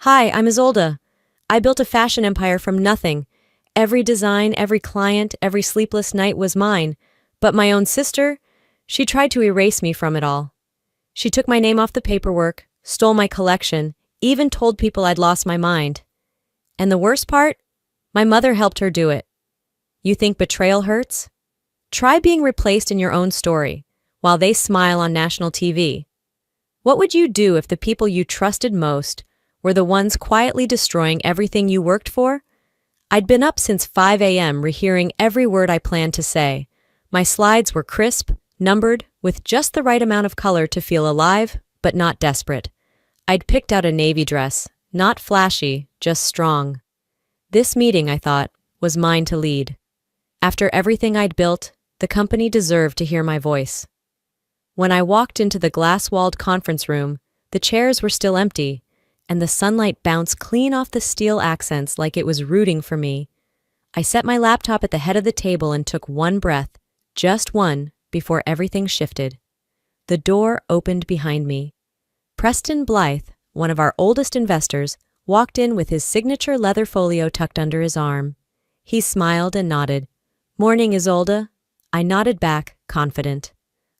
Hi, I'm Isolde. I built a fashion empire from nothing. Every design, every client, every sleepless night was mine. But my own sister, she tried to erase me from it all. She took my name off the paperwork, stole my collection, even told people I'd lost my mind. And the worst part? My mother helped her do it. You think betrayal hurts? Try being replaced in your own story, while they smile on national TV. What would you do if the people you trusted most were the ones quietly destroying everything you worked for? I'd been up since 5 a.m. rehearing every word I planned to say. My slides were crisp, numbered, with just the right amount of color to feel alive, but not desperate. I'd picked out a navy dress, not flashy, just strong. This meeting, I thought, was mine to lead. After everything I'd built, the company deserved to hear my voice. When I walked into the glass-walled conference room, the chairs were still empty, and the sunlight bounced clean off the steel accents like it was rooting for me. I set my laptop at the head of the table and took one breath, just one, before everything shifted. The door opened behind me. Preston Blythe, one of our oldest investors, walked in with his signature leather folio tucked under his arm. He smiled and nodded. "Morning, Isolde." I nodded back, confident.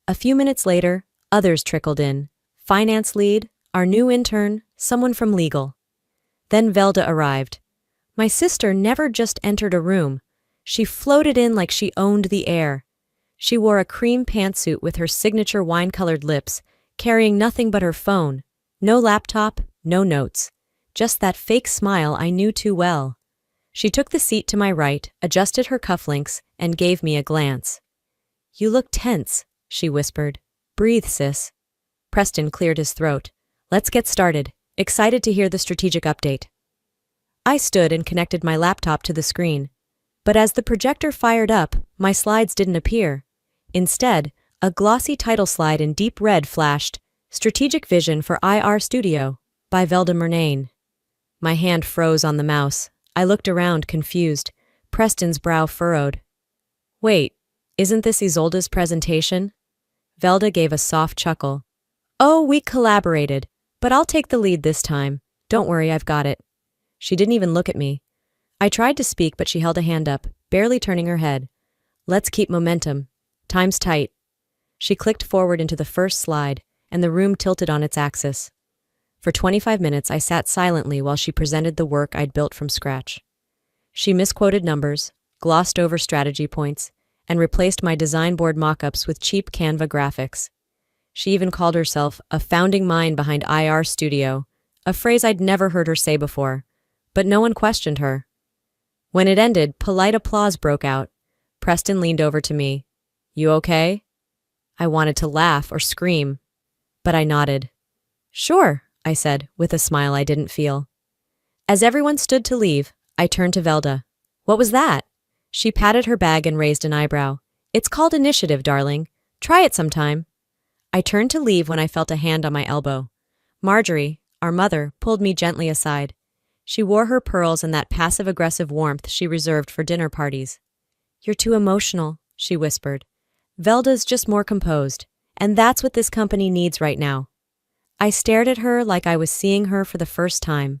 A few minutes later, others trickled in. Finance lead, our new intern, someone from legal. Then Velda arrived. My sister never just entered a room. She floated in like she owned the air. She wore a cream pantsuit with her signature wine-colored lips, carrying nothing but her phone. No laptop, no notes. Just that fake smile I knew too well. She took the seat to my right, adjusted her cufflinks, and gave me a glance. "You look tense," she whispered. "Breathe, sis." Preston cleared his throat. "Let's get started. Excited to hear the strategic update." I stood and connected my laptop to the screen. But as the projector fired up, my slides didn't appear. Instead, a glossy title slide in deep red flashed, "Strategic Vision for IR Studio" by Velda Murnane. My hand froze on the mouse. I looked around, confused. Preston's brow furrowed. "Wait, isn't this Isolde's presentation?" Velda gave a soft chuckle. "Oh, we collaborated, but I'll take the lead this time. Don't worry, I've got it." She didn't even look at me. I tried to speak, but she held a hand up, barely turning her head. "Let's keep momentum. Time's tight." She clicked forward into the first slide, and the room tilted on its axis. For 25 minutes, I sat silently while she presented the work I'd built from scratch. She misquoted numbers, glossed over strategy points, and replaced my design board mock-ups with cheap Canva graphics. She even called herself a founding mind behind IR Studio, a phrase I'd never heard her say before, but no one questioned her. When it ended, polite applause broke out. Preston leaned over to me. "You okay?" I wanted to laugh or scream, but I nodded. "Sure," I said, with a smile I didn't feel. As everyone stood to leave, I turned to Velda. "What was that?" She patted her bag and raised an eyebrow. "It's called Initiative, darling. Try it sometime." I turned to leave when I felt a hand on my elbow. Marjorie, our mother, pulled me gently aside. She wore her pearls in that passive-aggressive warmth she reserved for dinner parties. "You're too emotional," she whispered. "Velda's just more composed, and that's what this company needs right now." I stared at her like I was seeing her for the first time.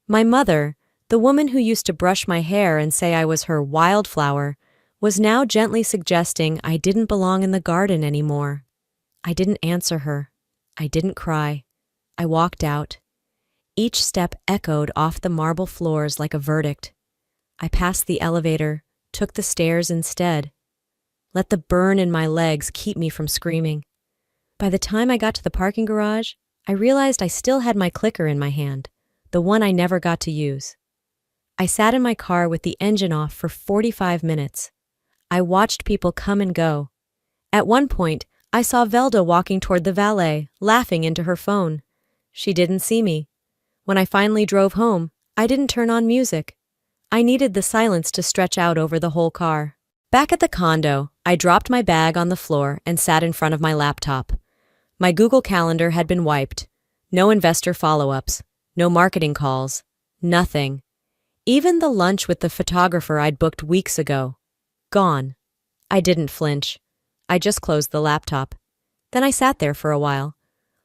My mother, the woman who used to brush my hair and say I was her wildflower, was now gently suggesting I didn't belong in the garden anymore. I didn't answer her. I didn't cry. I walked out. Each step echoed off the marble floors like a verdict. I passed the elevator, took the stairs instead. Let the burn in my legs keep me from screaming. By the time I got to the parking garage, I realized I still had my clicker in my hand, the one I never got to use. I sat in my car with the engine off for 45 minutes. I watched people come and go. At one point, I saw Velda walking toward the valet, laughing into her phone. She didn't see me. When I finally drove home, I didn't turn on music. I needed the silence to stretch out over the whole car. Back at the condo, I dropped my bag on the floor and sat in front of my laptop. My Google Calendar had been wiped. No investor follow-ups, no marketing calls, nothing. Even the lunch with the photographer I'd booked weeks ago. Gone. I didn't flinch. I just closed the laptop. Then I sat there for a while,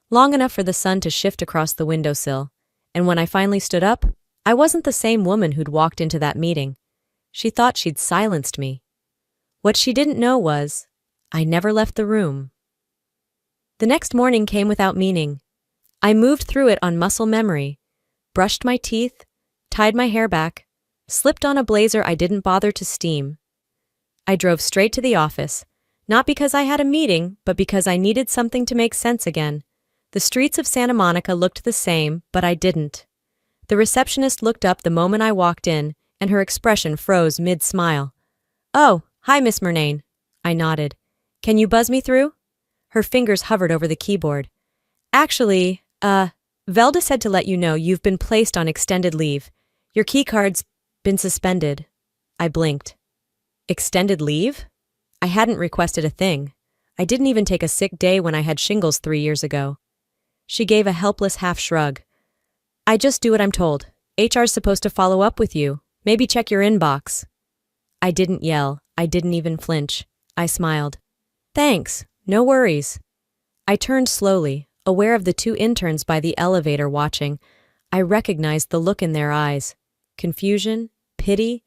long enough for the sun to shift across the windowsill, And when I finally stood up, I wasn't the same woman who'd walked into that meeting. She thought she'd silenced me. What she didn't know was, I never left the room. The next morning came without meaning. I moved through it on muscle memory, brushed my teeth, tied my hair back, slipped on a blazer I didn't bother to steam. I drove straight to the office, not because I had a meeting, but because I needed something to make sense again. The streets of Santa Monica looked the same, but I didn't. The receptionist looked up the moment I walked in, and her expression froze mid-smile. "Oh, hi, Miss Murnane." I nodded. "Can you buzz me through?" Her fingers hovered over the keyboard. "Actually, Velda said to let you know you've been placed on extended leave. Your keycard's been suspended." I blinked. Extended leave? I hadn't requested a thing. I didn't even take a sick day when I had shingles 3 years ago. She gave a helpless half shrug. "I just do what I'm told. HR's supposed to follow up with you. Maybe check your inbox." I didn't yell. I didn't even flinch. I smiled. "Thanks. No worries." I turned slowly, aware of the 2 interns by the elevator watching. I recognized the look in their eyes. Confusion, pity,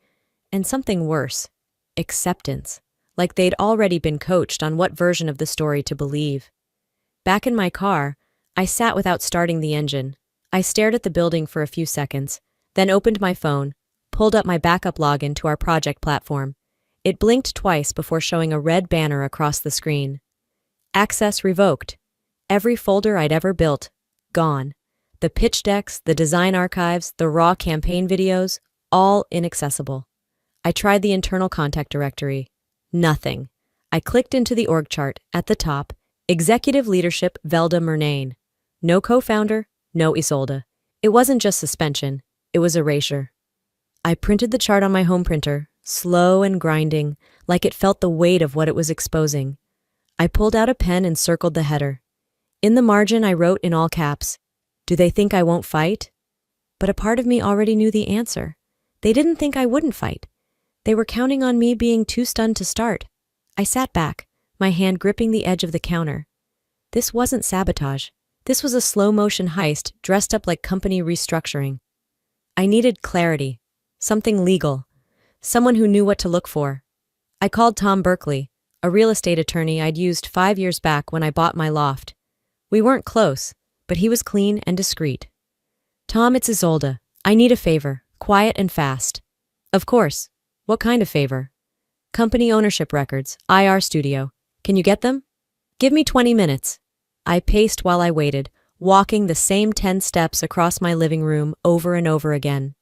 and something worse. Acceptance. Like they'd already been coached on what version of the story to believe. Back in my car, I sat without starting the engine. I stared at the building for a few seconds, then opened my phone, pulled up my backup login to our project platform. It blinked twice before showing a red banner across the screen. Access revoked. Every folder I'd ever built, gone. The pitch decks, the design archives, the raw campaign videos, all inaccessible. I tried the internal contact directory. Nothing. I clicked into the org chart. At the top, Executive Leadership Velda Murnane. No co-founder, no Isolde. It wasn't just suspension, it was erasure. I printed the chart on my home printer, slow and grinding, like it felt the weight of what it was exposing. I pulled out a pen and circled the header. In the margin I wrote in all caps, "Do they think I won't fight?" But a part of me already knew the answer. They didn't think I wouldn't fight. They were counting on me being too stunned to start. I sat back, my hand gripping the edge of the counter. This wasn't sabotage. This was a slow-motion heist dressed up like company restructuring. I needed clarity, something legal, someone who knew what to look for. I called Tom Berkeley, a real estate attorney I'd used 5 years back when I bought my loft. We weren't close, but he was clean and discreet. "Tom, it's Isolde. I need a favor, quiet and fast." "Of course. What kind of favor?" "Company ownership records, IR studio. Can you get them?" "Give me 20 minutes. I paced while I waited, walking the same 10 steps across my living room over and over again.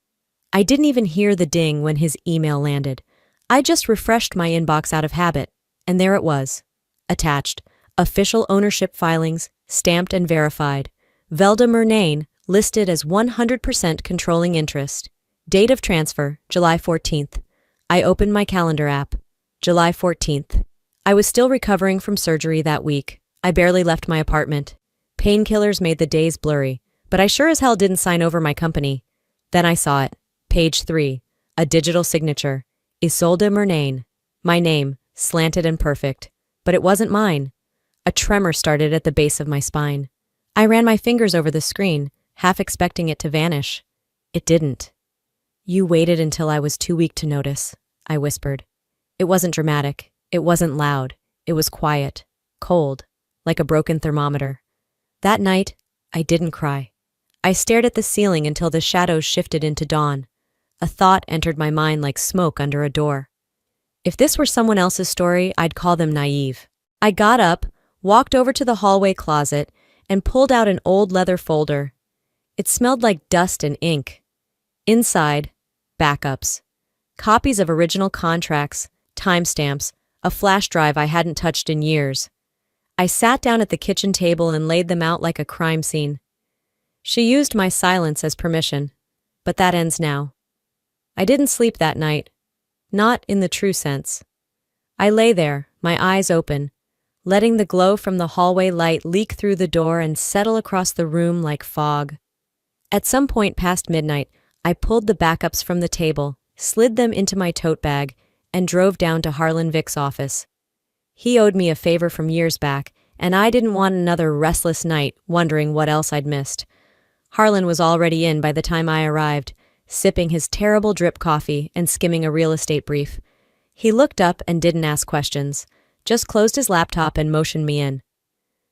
I didn't even hear the ding when his email landed. I just refreshed my inbox out of habit, and there it was. Attached, official ownership filings, stamped and verified. Velda Murnane, listed as 100% controlling interest. Date of transfer, July 14th. I opened my calendar app. July 14th. I was still recovering from surgery that week. I barely left my apartment. Painkillers made the days blurry, but I sure as hell didn't sign over my company. Then I saw it. Page 3. A digital signature. Isolde Murnane. My name, slanted and perfect. But it wasn't mine. A tremor started at the base of my spine. I ran my fingers over the screen, half expecting it to vanish. It didn't. "You waited until I was too weak to notice," I whispered. It wasn't dramatic. It wasn't loud. It was quiet, cold, like a broken thermometer. That night, I didn't cry. I stared at the ceiling until the shadows shifted into dawn. A thought entered my mind like smoke under a door. If this were someone else's story, I'd call them naive. I got up, walked over to the hallway closet, and pulled out an old leather folder. It smelled like dust and ink. Inside, backups. Copies of original contracts, timestamps, a flash drive I hadn't touched in years. I sat down at the kitchen table and laid them out like a crime scene. She used my silence as permission, but that ends now. I didn't sleep that night, not in the true sense. I lay there, my eyes open, letting the glow from the hallway light leak through the door and settle across the room like fog. At some point past midnight, I pulled the backups from the table, slid them into my tote bag, and drove down to Harlan Vick's office. He owed me a favor from years back, and I didn't want another restless night wondering what else I'd missed. Harlan was already in by the time I arrived, sipping his terrible drip coffee and skimming a real estate brief. He looked up and didn't ask questions, just closed his laptop and motioned me in.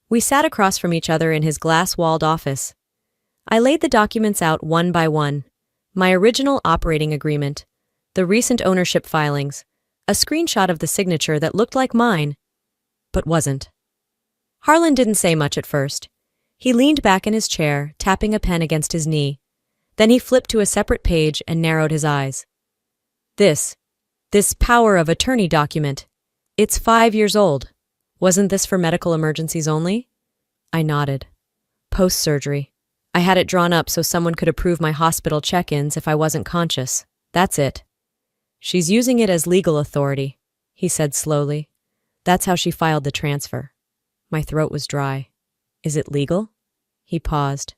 We sat across from each other in his glass-walled office. I laid the documents out one by one. My original operating agreement, the recent ownership filings, a screenshot of the signature that looked like mine, but wasn't. Harlan didn't say much at first. He leaned back in his chair, tapping a pen against his knee. Then he flipped to a separate page and narrowed his eyes. This power of attorney document. It's 5 years old. Wasn't this for medical emergencies only? I nodded. Post-surgery. I had it drawn up so someone could approve my hospital check-ins if I wasn't conscious. That's it. She's using it as legal authority, he said slowly. That's how she filed the transfer. My throat was dry. Is it legal? He paused.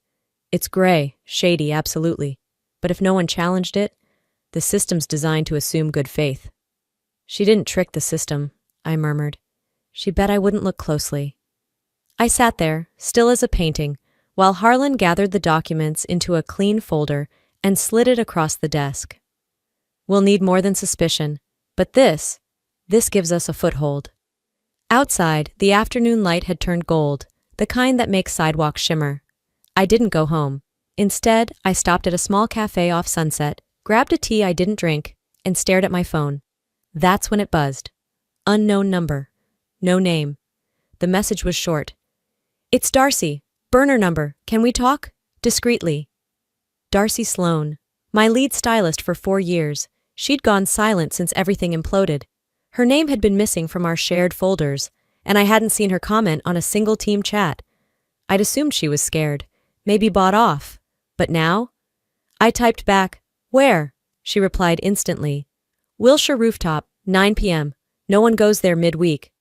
It's gray, shady, absolutely. But if no one challenged it, the system's designed to assume good faith. She didn't trick the system, I murmured. She bet I wouldn't look closely. I sat there, still as a painting, while Harlan gathered the documents into a clean folder and slid it across the desk. We'll need more than suspicion, but this gives us a foothold. Outside, the afternoon light had turned gold, the kind that makes sidewalks shimmer. I didn't go home. Instead, I stopped at a small cafe off Sunset, grabbed a tea I didn't drink, and stared at my phone. That's when it buzzed. Unknown number. No name. The message was short. It's Darcy. Burner number. Can we talk? Discreetly. Darcy Sloan. My lead stylist for 4 years. She'd gone silent since everything imploded. Her name had been missing from our shared folders, and I hadn't seen her comment on a single team chat. I'd assumed she was scared, maybe bought off. But now? I typed back, "Where?" She replied instantly. "Wilshire Rooftop, 9 p.m. No one goes there midweek."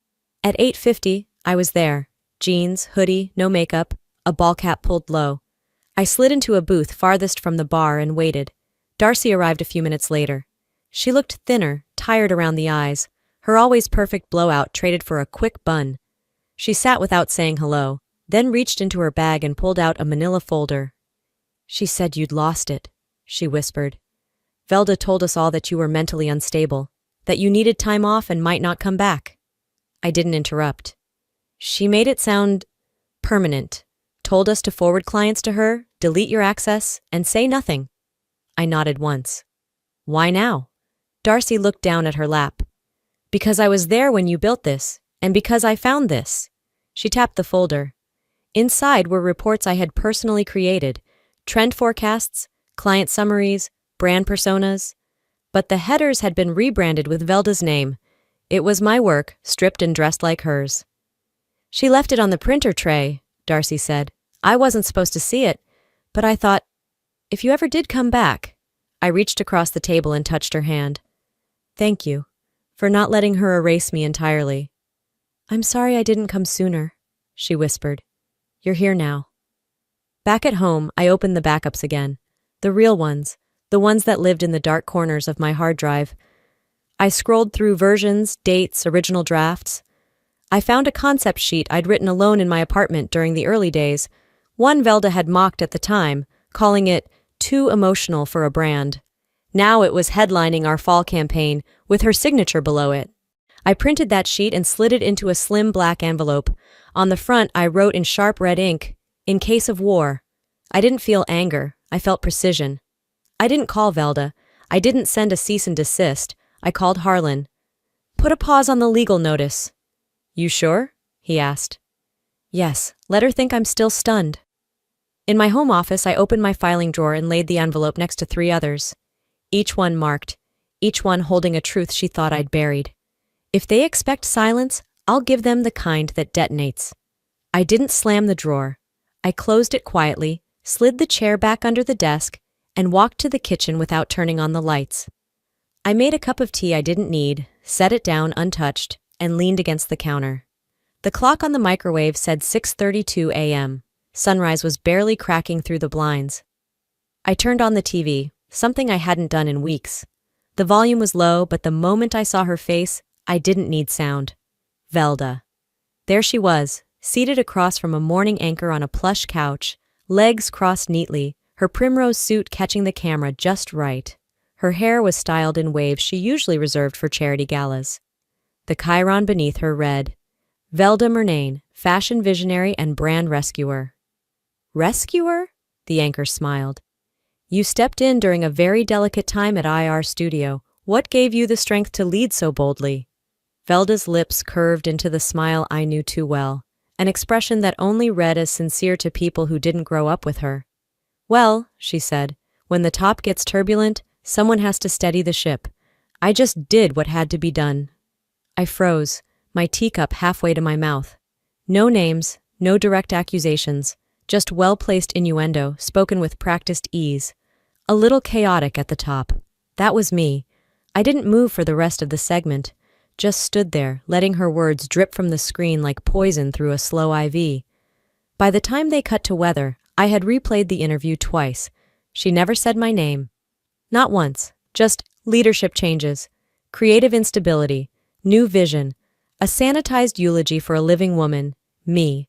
At 8:50, I was there. Jeans, hoodie, no makeup, a ball cap pulled low. I slid into a booth farthest from the bar and waited. Darcy arrived a few minutes later. She looked thinner, tired around the eyes, her always perfect blowout traded for a quick bun. She sat without saying hello, then reached into her bag and pulled out a manila folder. "She said you'd lost it," she whispered. "Velda told us all that you were mentally unstable, that you needed time off and might not come back." I didn't interrupt. "She made it sound permanent, told us to forward clients to her, delete your access, and say nothing." I nodded once. "Why now?" Darcy looked down at her lap. "Because I was there when you built this, and because I found this." She tapped the folder. Inside were reports I had personally created, trend forecasts, client summaries, brand personas. But the headers had been rebranded with Velda's name. It was my work, stripped and dressed like hers. "She left it on the printer tray," Darcy said. "I wasn't supposed to see it, but I thought, if you ever did come back." I reached across the table and touched her hand. "Thank you for not letting her erase me entirely." "I'm sorry I didn't come sooner," she whispered. "You're here now." Back at home, I opened the backups again. The real ones, the ones that lived in the dark corners of my hard drive. I scrolled through versions, dates, original drafts. I found a concept sheet I'd written alone in my apartment during the early days, one Velda had mocked at the time, calling it too emotional for a brand. Now it was headlining our fall campaign, with her signature below it. I printed that sheet and slid it into a slim black envelope. On the front, I wrote in sharp red ink, "In case of war." I didn't feel anger, I felt precision. I didn't call Velda. I didn't send a cease and desist. I called Harlan. "Put a pause on the legal notice." "You sure?" he asked. "Yes, let her think I'm still stunned." In my home office, I opened my filing drawer and laid the envelope next to 3 others. Each one marked, each one holding a truth she thought I'd buried. If they expect silence, I'll give them the kind that detonates. I didn't slam the drawer. I closed it quietly, slid the chair back under the desk, and walked to the kitchen without turning on the lights. I made a cup of tea I didn't need, set it down untouched, and leaned against the counter. The clock on the microwave said 6:32 a.m. Sunrise was barely cracking through the blinds. I turned on the TV, something I hadn't done in weeks. The volume was low, but the moment I saw her face, I didn't need sound. Velda. There she was, seated across from a morning anchor on a plush couch, legs crossed neatly, her primrose suit catching the camera just right. Her hair was styled in waves she usually reserved for charity galas. The chyron beneath her read, Velda Murnane, fashion visionary and brand rescuer. Rescuer? The anchor smiled. You stepped in during a very delicate time at IR Studio. What gave you the strength to lead so boldly? Velda's lips curved into the smile I knew too well, an expression that only read as sincere to people who didn't grow up with her. Well, she said, when the top gets turbulent, someone has to steady the ship. I just did what had to be done. I froze, my teacup halfway to my mouth. No names, no direct accusations, just well-placed innuendo spoken with practiced ease. A little chaotic at the top. That was me. I didn't move for the rest of the segment, just stood there, letting her words drip from the screen like poison through a slow IV. By the time they cut to weather, I had replayed the interview twice. She never said my name. Not once, just leadership changes, creative instability, new vision, a sanitized eulogy for a living woman, me.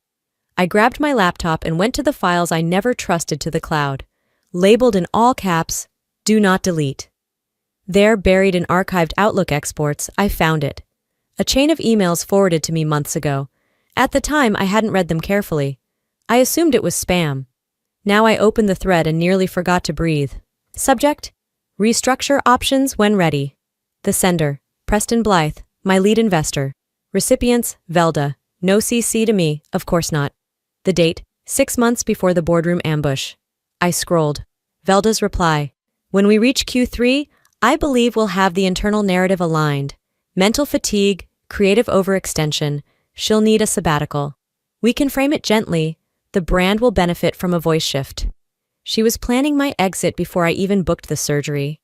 I grabbed my laptop and went to the files I never trusted to the cloud. Labeled in all caps, Do Not Delete. There, buried in archived Outlook exports, I found it. A chain of emails forwarded to me months ago. At the time, I hadn't read them carefully. I assumed it was spam. Now I opened the thread and nearly forgot to breathe. Subject: Restructure options when ready. The sender: Preston Blythe, my lead investor. Recipients: Velda. No CC to me, of course not. The date: 6 months before the boardroom ambush. I scrolled. Velda's reply: When we reach Q3, I believe we'll have the internal narrative aligned. Mental fatigue, creative overextension. She'll need a sabbatical. We can frame it gently. The brand will benefit from a voice shift. She was planning my exit before I even booked the surgery.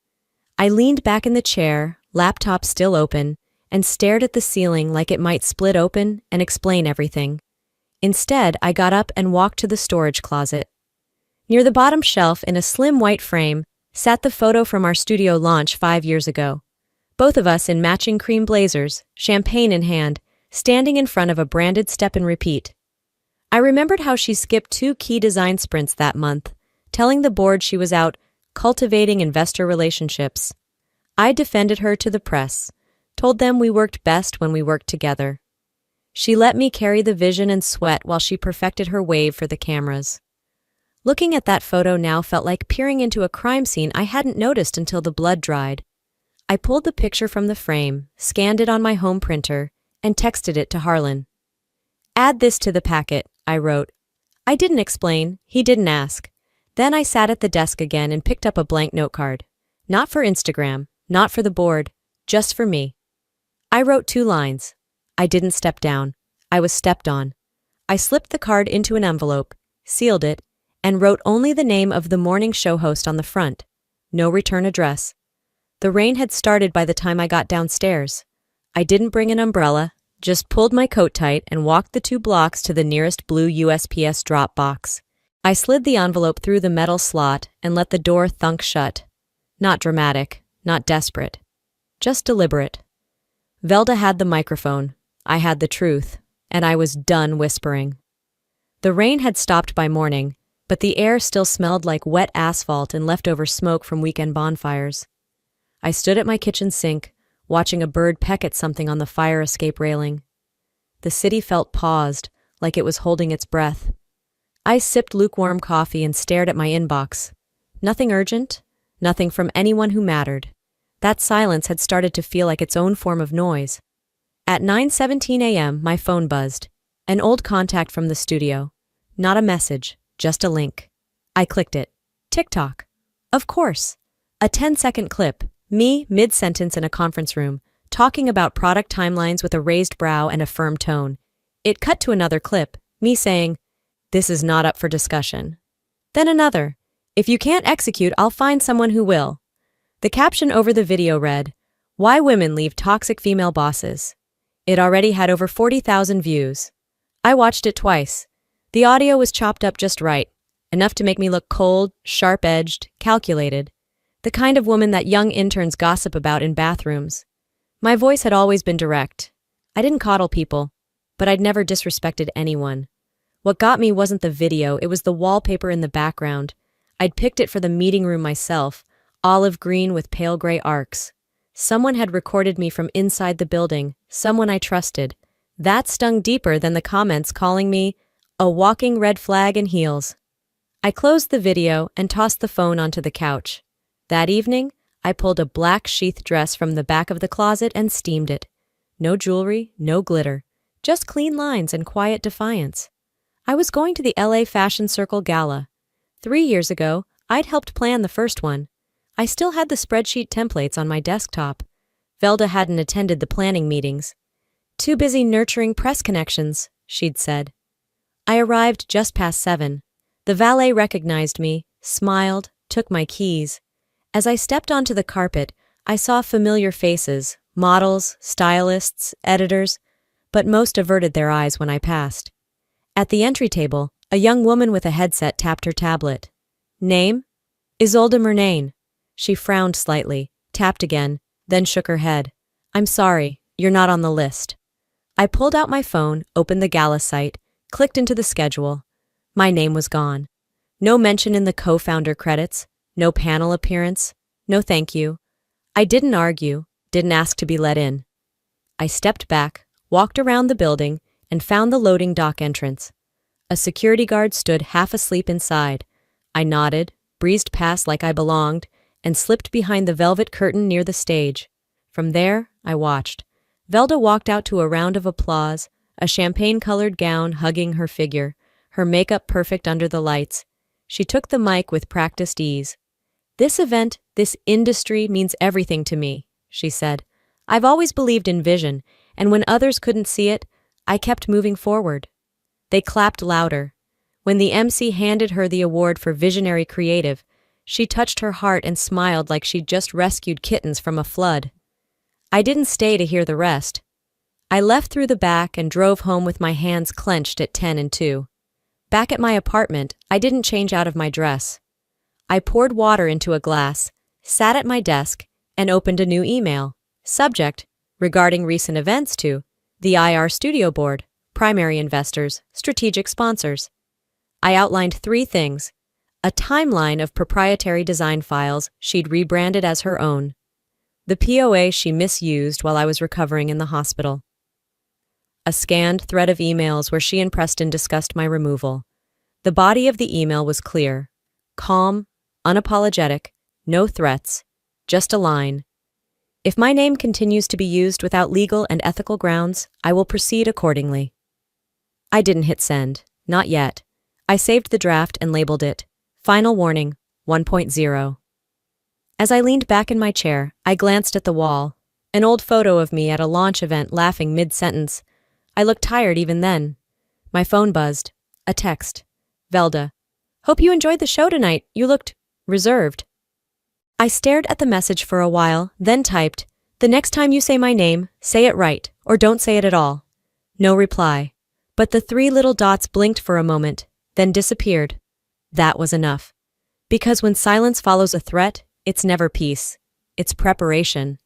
I leaned back in the chair, laptop still open, and stared at the ceiling like it might split open and explain everything. Instead, I got up and walked to the storage closet. Near the bottom shelf, in a slim white frame, sat the photo from our studio launch 5 years ago. Both of us in matching cream blazers, champagne in hand, standing in front of a branded Step and Repeat. I remembered how she skipped 2 key design sprints that month, telling the board she was out cultivating investor relationships. I defended her to the press, told them we worked best when we worked together. She let me carry the vision and sweat while she perfected her wave for the cameras. Looking at that photo now felt like peering into a crime scene I hadn't noticed until the blood dried. I pulled the picture from the frame, scanned it on my home printer, and texted it to Harlan. Add this to the packet, I wrote. I didn't explain, he didn't ask. Then I sat at the desk again and picked up a blank note card. Not for Instagram, not for the board, just for me. I wrote 2 lines. I didn't step down. I was stepped on. I slipped the card into an envelope, sealed it, and wrote only the name of the morning show host on the front. No return address. The rain had started by the time I got downstairs. I didn't bring an umbrella, just pulled my coat tight and walked the 2 blocks to the nearest blue USPS drop box. I slid the envelope through the metal slot and let the door thunk shut. Not dramatic, not desperate. Just deliberate. Velda had the microphone. I had the truth, and I was done whispering. The rain had stopped by morning, but the air still smelled like wet asphalt and leftover smoke from weekend bonfires. I stood at my kitchen sink, watching a bird peck at something on the fire escape railing. The city felt paused, like it was holding its breath. I sipped lukewarm coffee and stared at my inbox. Nothing urgent, nothing from anyone who mattered. That silence had started to feel like its own form of noise. At 9:17 a.m., my phone buzzed. An old contact from the studio. Not a message, just a link. I clicked it. TikTok. Of course. A 10-second clip, me mid-sentence in a conference room, talking about product timelines with a raised brow and a firm tone. It cut to another clip, me saying, "This is not up for discussion." Then another, "If you can't execute, I'll find someone who will." The caption over the video read, "Why Women Leave Toxic Female Bosses." It already had over 40,000 views. I watched it twice. The audio was chopped up just right, enough to make me look cold, sharp-edged, calculated. The kind of woman that young interns gossip about in bathrooms. My voice had always been direct. I didn't coddle people, but I'd never disrespected anyone. What got me wasn't the video, it was the wallpaper in the background. I'd picked it for the meeting room myself, olive green with pale gray arcs. Someone had recorded me from inside the building, someone I trusted. That stung deeper than the comments calling me a walking red flag in heels. I closed the video and tossed the phone onto the couch. That evening, I pulled a black sheath dress from the back of the closet and steamed it. No jewelry, no glitter, just clean lines and quiet defiance. I was going to the LA Fashion Circle Gala. 3 years ago, I'd helped plan the first one. I still had the spreadsheet templates on my desktop. Velda hadn't attended the planning meetings. Too busy nurturing press connections, she'd said. I arrived just past 7. The valet recognized me, smiled, took my keys. As I stepped onto the carpet, I saw familiar faces, models, stylists, editors, but most averted their eyes when I passed. At the entry table, a young woman with a headset tapped her tablet. Name? Isolde Murnane. She frowned slightly, tapped again, then shook her head. I'm sorry, you're not on the list. I pulled out my phone, opened the gala site, clicked into the schedule. My name was gone. No mention in the co-founder credits, no panel appearance, no thank you. I didn't argue, didn't ask to be let in. I stepped back, walked around the building, and found the loading dock entrance. A security guard stood half asleep inside. I nodded, breezed past like I belonged, and slipped behind the velvet curtain near the stage. From there, I watched. Velda walked out to a round of applause, a champagne-colored gown hugging her figure, her makeup perfect under the lights. She took the mic with practiced ease. This event, this industry means everything to me, she said. I've always believed in vision, and when others couldn't see it, I kept moving forward. They clapped louder. When the MC handed her the award for Visionary Creative, she touched her heart and smiled like she'd just rescued kittens from a flood. I didn't stay to hear the rest. I left through the back and drove home with my hands clenched at 10 and 2. Back at my apartment, I didn't change out of my dress. I poured water into a glass, sat at my desk, and opened a new email. Subject, regarding recent events to the IR Studio Board, primary investors, strategic sponsors. I outlined 3 things. A timeline of proprietary design files she'd rebranded as her own. The POA she misused while I was recovering in the hospital. A scanned thread of emails where she and Preston discussed my removal. The body of the email was clear. Calm, unapologetic, no threats, just a line. If my name continues to be used without legal and ethical grounds, I will proceed accordingly. I didn't hit send, not yet. I saved the draft and labeled it, Final Warning 1.0. As I leaned back in my chair, I glanced at the wall, an old photo of me at a launch event laughing mid-sentence. I looked tired even then. My phone buzzed. A text. Velda. Hope you enjoyed the show tonight. You looked reserved. I stared at the message for a while, then typed, The next time you say my name, say it right, or don't say it at all. No reply. But the 3 little dots blinked for a moment, then disappeared. That was enough. Because when silence follows a threat, it's never peace. It's preparation.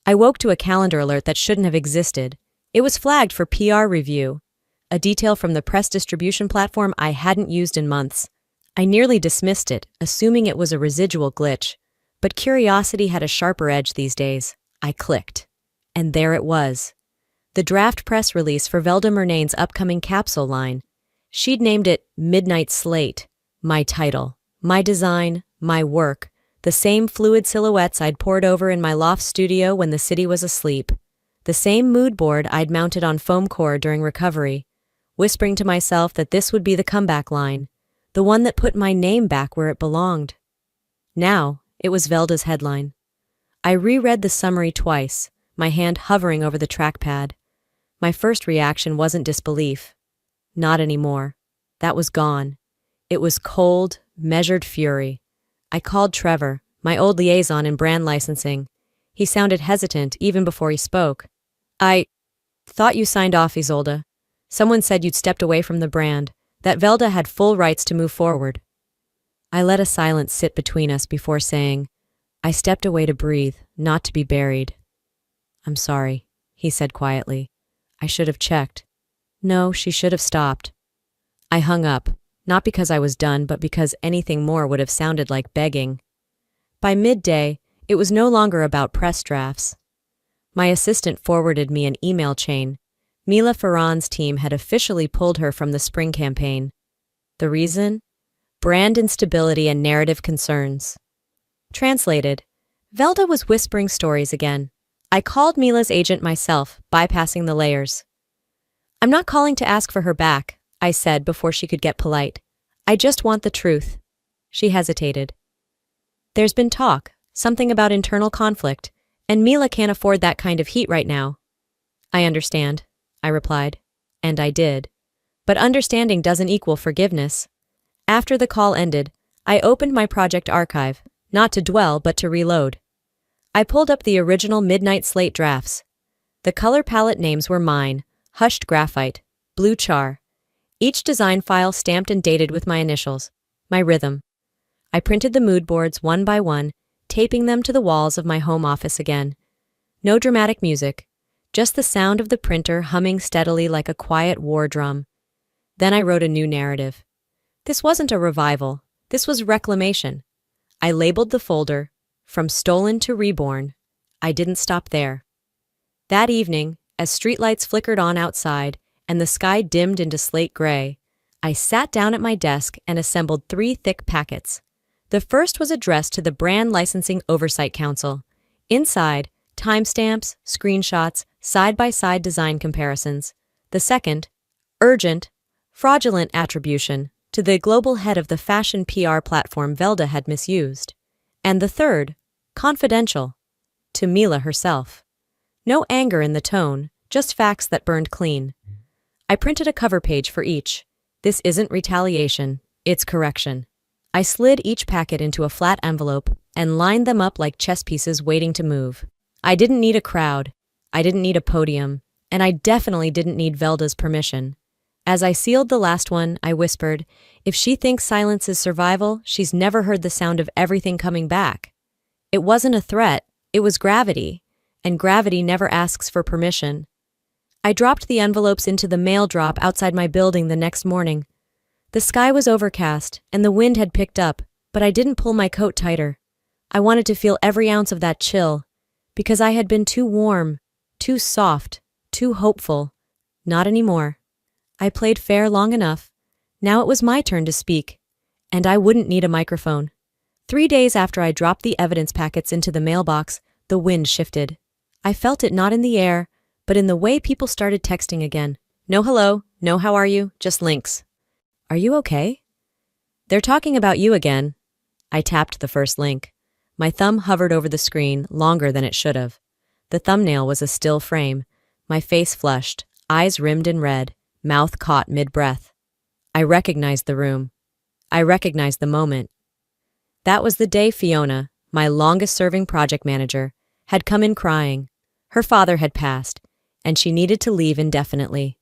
I woke to a calendar alert that shouldn't have existed. It was flagged for PR review, a detail from the press distribution platform I hadn't used in months. I nearly dismissed it, assuming it was a residual glitch. But curiosity had a sharper edge these days. I clicked. And there it was. The draft press release for Velda Murnane's upcoming capsule line. She'd named it Midnight Slate. My title, my design, my work, the same fluid silhouettes I'd poured over in my loft studio when the city was asleep. The same mood board I'd mounted on foam core during recovery, whispering to myself that this would be the comeback line, the one that put my name back where it belonged. Now, it was Velda's headline. I reread the summary twice, my hand hovering over the trackpad. My first reaction wasn't disbelief. Not anymore. That was gone. It was cold, measured fury. I called Trevor, my old liaison in brand licensing. He sounded hesitant even before he spoke. I thought you signed off, Isolde. Someone said you'd stepped away from the brand, that Velda had full rights to move forward. I let a silence sit between us before saying, I stepped away to breathe, not to be buried. I'm sorry, he said quietly. I should have checked. No, she should have stopped. I hung up, not because I was done, but because anything more would have sounded like begging. By midday, it was no longer about press drafts. My assistant forwarded me an email chain. Mila Farran's team had officially pulled her from the spring campaign. The reason? Brand instability and narrative concerns. Translated, Velda was whispering stories again. I called Mila's agent myself, bypassing the layers. I'm not calling to ask for her back, I said before she could get polite. I just want the truth. She hesitated. There's been talk, something about internal conflict, and Mila can't afford that kind of heat right now. I understand, I replied. And I did. But understanding doesn't equal forgiveness. After the call ended, I opened my project archive, not to dwell but to reload. I pulled up the original Midnight Slate drafts. The color palette names were mine: Hushed Graphite, Blue Char. Each design file stamped and dated with my initials, my rhythm. I printed the mood boards one by one, taping them to the walls of my home office again. No dramatic music, just the sound of the printer humming steadily like a quiet war drum. Then I wrote a new narrative. This wasn't a revival, this was reclamation. I labeled the folder, From Stolen to Reborn. I didn't stop there. That evening, as streetlights flickered on outside and the sky dimmed into slate gray, I sat down at my desk and assembled 3 thick packets. The first was addressed to the Brand Licensing Oversight Council. Inside, timestamps, screenshots, side-by-side design comparisons. The second, urgent, fraudulent attribution to the global head of the fashion PR platform Velda had misused. And the third, confidential, to Mila herself. No anger in the tone, just facts that burned clean. I printed a cover page for each. This isn't retaliation, it's correction. I slid each packet into a flat envelope and lined them up like chess pieces waiting to move. I didn't need a crowd, I didn't need a podium, and I definitely didn't need Velda's permission. As I sealed the last one, I whispered, if she thinks silence is survival, she's never heard the sound of everything coming back. It wasn't a threat, it was gravity, and gravity never asks for permission. I dropped the envelopes into the mail drop outside my building the next morning. The sky was overcast, and the wind had picked up, but I didn't pull my coat tighter. I wanted to feel every ounce of that chill, because I had been too warm, too soft, too hopeful. Not anymore. I played fair long enough. Now it was my turn to speak, and I wouldn't need a microphone. 3 days after I dropped the evidence packets into the mailbox, the wind shifted. I felt it not in the air, but in the way people started texting again. No hello, no how are you, just links. Are you okay? They're talking about you again. I tapped the first link. My thumb hovered over the screen longer than it should have. The thumbnail was a still frame, my face flushed, eyes rimmed in red, mouth caught mid-breath. I recognized the room. I recognized the moment. That was the day Fiona, my longest-serving project manager, had come in crying. Her father had passed, and she needed to leave indefinitely.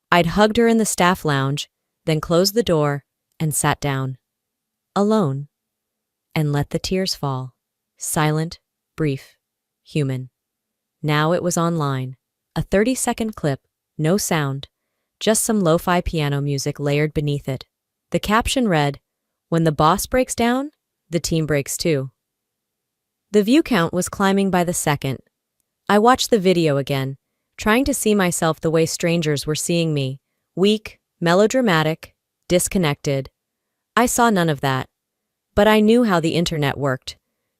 I'd hugged her in the staff lounge, then closed the door and sat down. Alone. And let the tears fall. Silent, brief, human. Now it was online. A 30-second clip, no sound, just some lo-fi piano music layered beneath it. The caption read, "When the boss breaks down, the team breaks too." The view count was climbing by the second. I watched the video again, trying to see myself the way strangers were seeing me, weak, melodramatic, disconnected. I saw none of that. But I knew how the internet worked.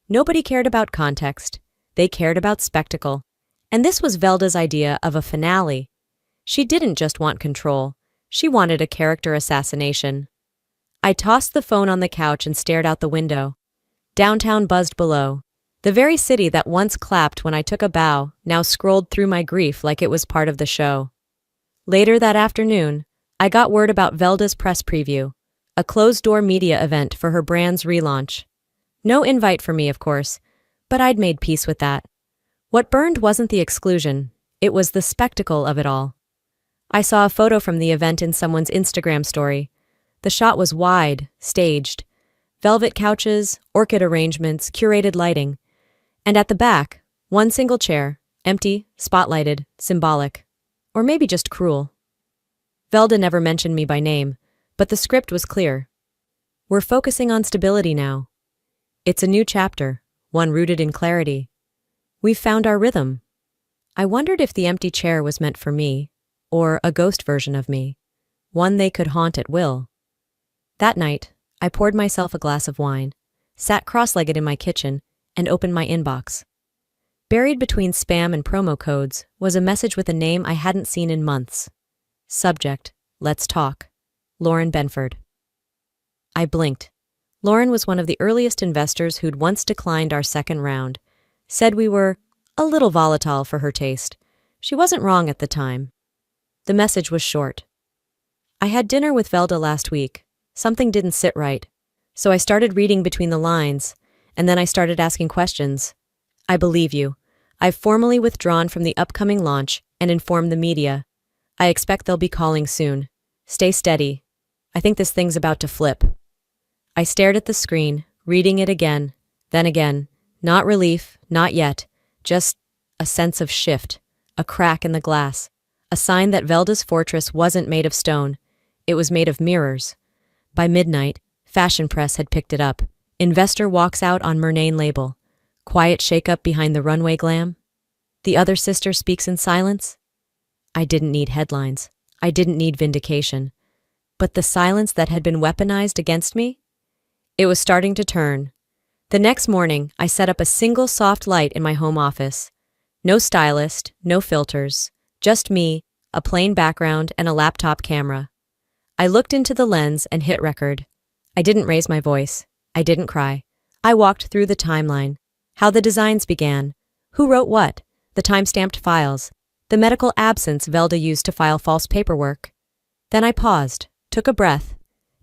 Nobody cared about context. They cared about spectacle. And this was Velda's idea of a finale. She didn't just want control. She wanted a character assassination. I tossed the phone on the couch and stared out the window. Downtown buzzed below. The very city that once clapped when I took a bow now scrolled through my grief like it was part of the show. Later that afternoon, I got word about Velda's press preview, a closed-door media event for her brand's relaunch. No invite for me, of course, but I'd made peace with that. What burned wasn't the exclusion, it was the spectacle of it all. I saw a photo from the event in someone's Instagram story. The shot was wide, staged. Velvet couches, orchid arrangements, curated lighting. And at the back, one single chair, empty, spotlighted, symbolic. Or maybe just cruel. Velda never mentioned me by name, But the script was clear. We're focusing on stability now. It's a new chapter, one rooted in clarity. We've found our rhythm. I wondered if the empty chair was meant for me, or a ghost version of me, one they could haunt at will. That night, I poured myself a glass of wine, sat cross-legged in my kitchen, and opened my inbox. Buried between spam and promo codes was a message with a name I hadn't seen in months. Subject, "Let's talk. Lauren Benford." I blinked. Lauren was one of the earliest investors who'd once declined our second round, said we were a little volatile for her taste. She wasn't wrong at the time. The message was short. I had dinner with Velda last week. Something didn't sit right. So I started reading between the lines, and then I started asking questions. I believe you. I've formally withdrawn from the upcoming launch and informed the media. I expect they'll be calling soon. Stay steady. I think this thing's about to flip. I stared at the screen, reading it again, then again. Not relief, not yet. Just a sense of shift, a crack in the glass, a sign that Velda's fortress wasn't made of stone. It was made of mirrors. By midnight, Fashion Press had picked it up. Investor walks out on Murnane label. Quiet shakeup behind the runway glam. The other sister speaks in silence. I didn't need headlines. I didn't need vindication. But the silence that had been weaponized against me? It was starting to turn. The next morning, I set up a single soft light in my home office. No stylist, no filters, just me, a plain background, and a laptop camera. I looked into the lens and hit record. I didn't raise my voice. I didn't cry. I walked through the timeline. How the designs began. Who wrote what? The time-stamped files. The medical absence Velda used to file false paperwork. Then I paused, took a breath,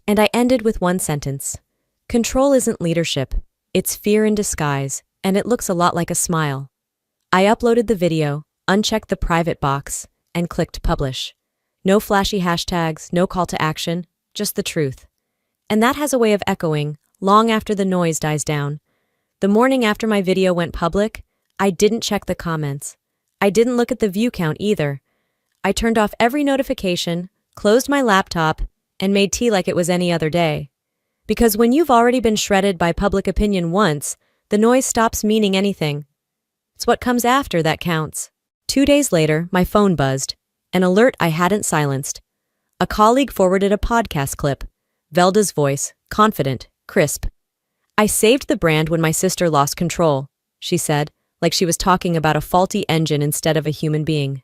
and I ended with one sentence. Control isn't leadership. It's fear in disguise, and it looks a lot like a smile. I uploaded the video, unchecked the private box, and clicked publish. No flashy hashtags, no call to action, just the truth. And that has a way of echoing, long after the noise dies down. The morning after my video went public, I didn't check the comments. I didn't look at the view count either. I turned off every notification, closed my laptop, and made tea like it was any other day. Because when you've already been shredded by public opinion once, the noise stops meaning anything. It's what comes after that counts. 2 days later, my phone buzzed. An alert I hadn't silenced. A colleague forwarded a podcast clip. Velda's voice, confident, crisp. I saved the brand when my sister lost control, she said, like she was talking about a faulty engine instead of a human being.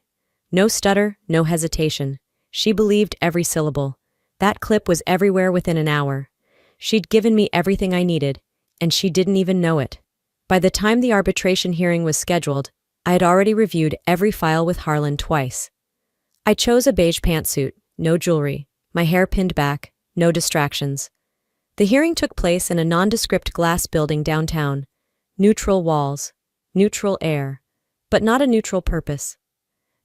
No stutter, no hesitation. She believed every syllable. That clip was everywhere within an hour. She'd given me everything I needed, and she didn't even know it. By the time the arbitration hearing was scheduled, I had already reviewed every file with Harlan twice. I chose a beige pantsuit, no jewelry, my hair pinned back, no distractions. The hearing took place in a nondescript glass building downtown. Neutral walls, neutral air, but not a neutral purpose.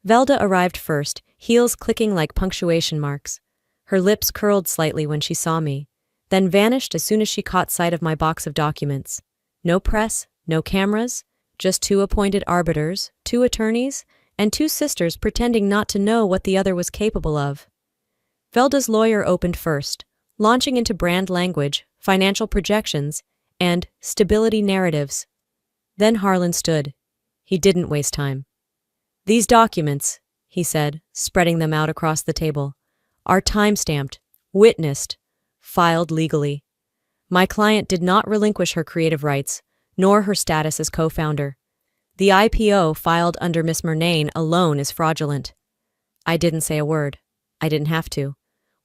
Velda arrived first, heels clicking like punctuation marks. Her lips curled slightly when she saw me, then vanished as soon as she caught sight of my box of documents. No press, no cameras, just 2 appointed arbiters, 2 attorneys, and 2 sisters pretending not to know what the other was capable of. Velda's lawyer opened first, launching into brand language, financial projections, and stability narratives. Then Harlan stood. He didn't waste time. These documents, he said, spreading them out across the table, are time-stamped, witnessed, filed legally. My client did not relinquish her creative rights, nor her status as co-founder. The IPO filed under Miss Murnane alone is fraudulent. I didn't say a word. I didn't have to.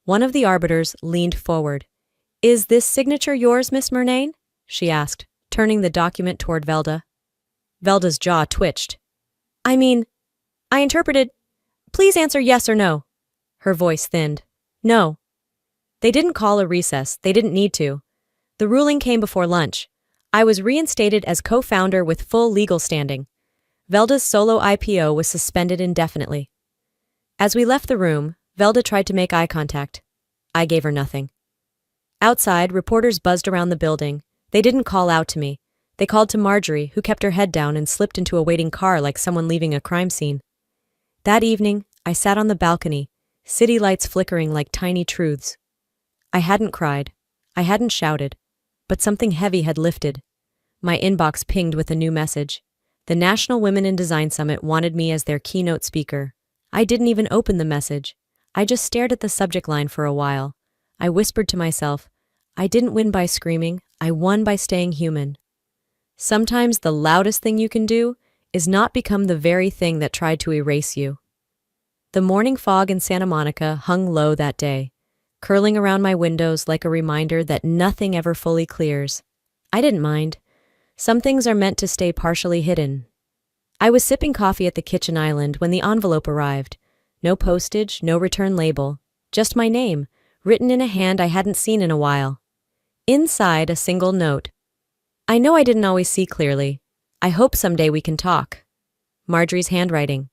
One of the arbiters leaned forward. Is this signature yours, Miss Murnane? She asked, turning the document toward Velda. Velda's jaw twitched. I interpreted. Please answer yes or no. Her voice thinned. No. They didn't call a recess. They didn't need to. The ruling came before lunch. I was reinstated as co-founder with full legal standing. Velda's solo IPO was suspended indefinitely. As we left the room, Velda tried to make eye contact. I gave her nothing. Outside, reporters buzzed around the building. They didn't call out to me. They called to Marjorie, who kept her head down and slipped into a waiting car like someone leaving a crime scene. That evening, I sat on the balcony, city lights flickering like tiny truths. I hadn't cried. I hadn't shouted. But something heavy had lifted. My inbox pinged with a new message. The National Women in Design Summit wanted me as their keynote speaker. I didn't even open the message. I just stared at the subject line for a while. I whispered to myself, I didn't win by screaming, I won by staying human. Sometimes the loudest thing you can do is not become the very thing that tried to erase you. The morning fog in Santa Monica hung low that day, curling around my windows like a reminder that nothing ever fully clears. I didn't mind. Some things are meant to stay partially hidden. I was sipping coffee at the kitchen island when the envelope arrived. No postage, no return label, just my name, written in a hand I hadn't seen in a while. Inside, a single note. I know I didn't always see clearly. I hope someday we can talk. Marjorie's handwriting.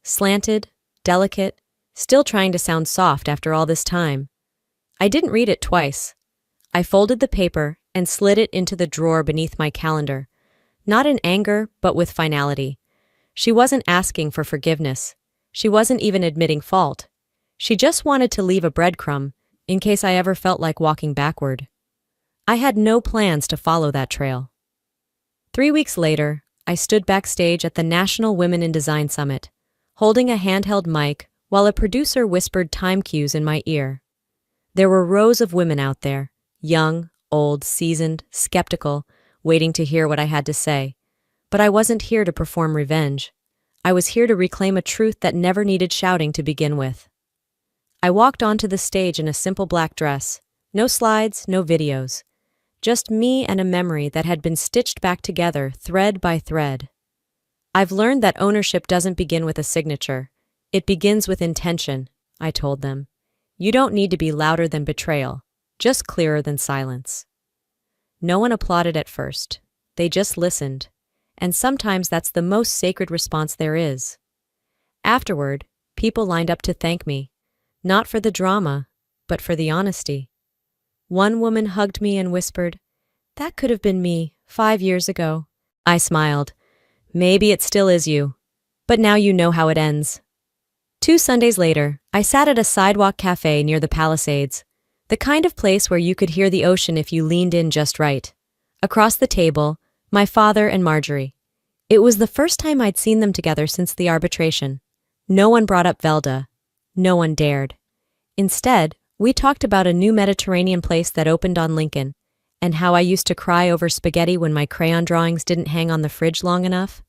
Slanted, delicate, still trying to sound soft after all this time. I didn't read it twice. I folded the paper and slid it into the drawer beneath my calendar. Not in anger, but with finality. She wasn't asking for forgiveness. She wasn't even admitting fault. She just wanted to leave a breadcrumb, in case I ever felt like walking backward. I had no plans to follow that trail. 3 weeks later, I stood backstage at the National Women in Design Summit, holding a handheld mic while a producer whispered time cues in my ear. There were rows of women out there, young, old, seasoned, skeptical, waiting to hear what I had to say. But I wasn't here to perform revenge. I was here to reclaim a truth that never needed shouting to begin with. I walked onto the stage in a simple black dress. No slides, no videos. Just me and a memory that had been stitched back together thread by thread. I've learned that ownership doesn't begin with a signature. It begins with intention, I told them. You don't need to be louder than betrayal, just clearer than silence. No one applauded at first. They just listened. And sometimes that's the most sacred response there is. Afterward, people lined up to thank me, not for the drama, but for the honesty. One woman hugged me and whispered, "That could have been me 5 years ago." I smiled. Maybe it still is you, but now you know how it ends. 2 Sundays later, I sat at a sidewalk cafe near the Palisades, the kind of place where you could hear the ocean if you leaned in just right. Across the table, my father and Marjorie. It was the first time I'd seen them together since the arbitration. No one brought up Velda. No one dared. Instead, we talked about a new Mediterranean place that opened on Lincoln, and how I used to cry over spaghetti when my crayon drawings didn't hang on the fridge long enough.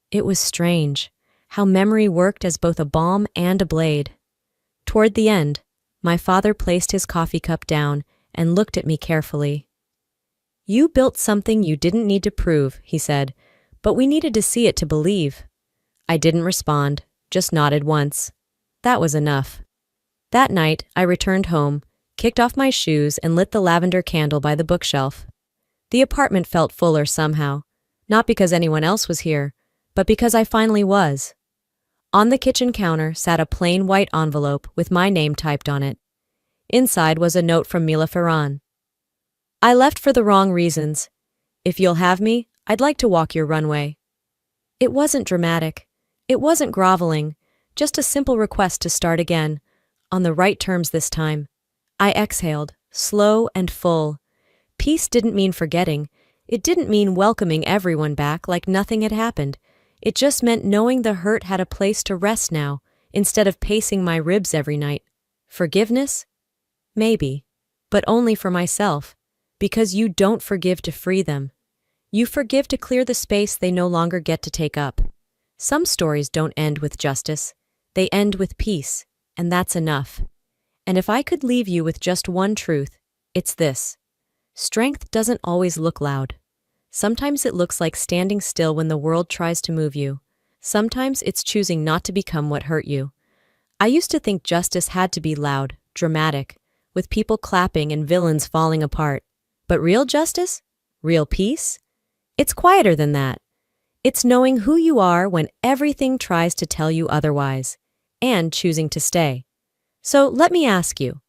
It was strange, how memory worked as both a balm and a blade. Toward the end, my father placed his coffee cup down and looked at me carefully. "You built something you didn't need to prove," he said, "but we needed to see it to believe." I didn't respond, just nodded once. That was enough. That night, I returned home, kicked off my shoes, and lit the lavender candle by the bookshelf. The apartment felt fuller somehow, not because anyone else was here, but because I finally was. On the kitchen counter sat a plain white envelope with my name typed on it. Inside was a note from Mila Ferran. "I left for the wrong reasons. If you'll have me, I'd like to walk your runway." It wasn't dramatic. It wasn't groveling, just a simple request to start again, on the right terms this time. I exhaled, slow and full. Peace didn't mean forgetting. It didn't mean welcoming everyone back like nothing had happened. It just meant knowing the hurt had a place to rest now, instead of pacing my ribs every night. Forgiveness? Maybe, but only for myself, because you don't forgive to free them. You forgive to clear the space they no longer get to take up. Some stories don't end with justice. They end with peace, and that's enough. And if I could leave you with just one truth, it's this. Strength doesn't always look loud. Sometimes it looks like standing still when the world tries to move you. Sometimes it's choosing not to become what hurt you. I used to think justice had to be loud, dramatic, with people clapping and villains falling apart. But real justice? Real peace? It's quieter than that. It's knowing who you are when everything tries to tell you otherwise, and choosing to stay. So let me ask you,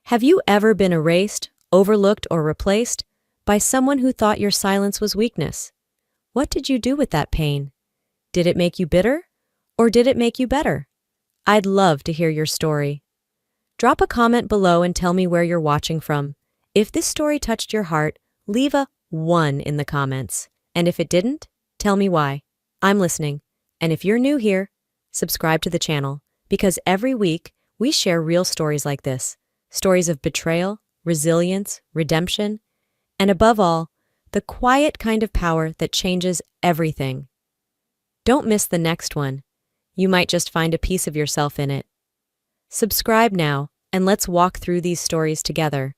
have you ever been erased, overlooked, or replaced by someone who thought your silence was weakness? What did you do with that pain? Did it make you bitter, or did it make you better? I'd love to hear your story. Drop a comment below and tell me where you're watching from. If this story touched your heart, leave a 1 in the comments. And if it didn't, tell me why. I'm listening. And if you're new here, subscribe to the channel, because every week we share real stories like this. Stories of betrayal, resilience, redemption, and above all, the quiet kind of power that changes everything. Don't miss the next one. You might just find a piece of yourself in it. Subscribe now, and let's walk through these stories together.